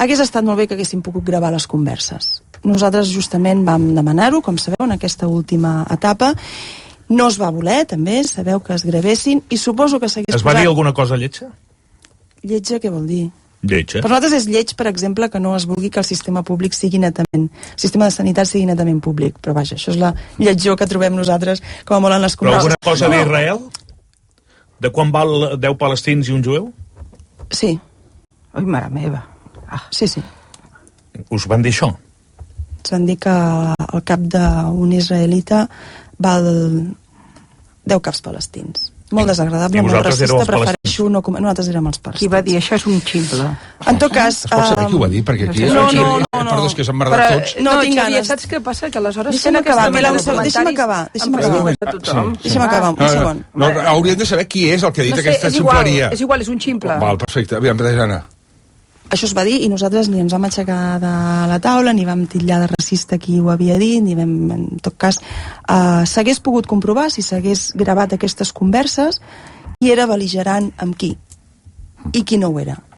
hagués estat molt bé que haguéssim pogut gravar les converses. Nosaltres justament vam demanar-ho, com sabeu, en aquesta última etapa. No es va voler, també, sabeu que es gravessin, i suposo que s'hagués Es va dir alguna cosa lletja? Lletja, què vol dir? Lletja. Per nosaltres és lleig, per exemple, que no es vulgui que el sistema públic sigui netament, el sistema de sanitat sigui netament públic, però vaja, això és la lletjor que trobem nosaltres com a molt en les Però converses. alguna cosa d'Israel? De quan val 10 palestins i un jueu? Sí. Ai, mare meva. Sí. Us van dir això? Ens van dir que el cap d'un israelita val 10 caps palestins. Molt desagradable, molt racista, prefereixo no... Nosaltres érem els palestins. Qui va dir això és un ximple. En tot cas... Es pot saber qui ho va dir? Perquè aquí... No. Perdó, és que s'han marrat tots. No tinc ganes. Saps què passa? Que aleshores... Deixa'm acabar, deixa'm acabar. Deixa'm acabar, un segon. No, hauríem de saber qui és el que ha dit aquesta ximpleria. És igual, és un ximple. Val, perfecte. Aviam, Jana. Això es va dir i nosaltres ni ens vam aixecar de la taula, ni vam titllar de racista qui ho havia dit, ni vam, en tot cas, s'hagués pogut comprovar si s'hagués gravat aquestes converses qui era bel·ligerant amb qui i qui no ho era.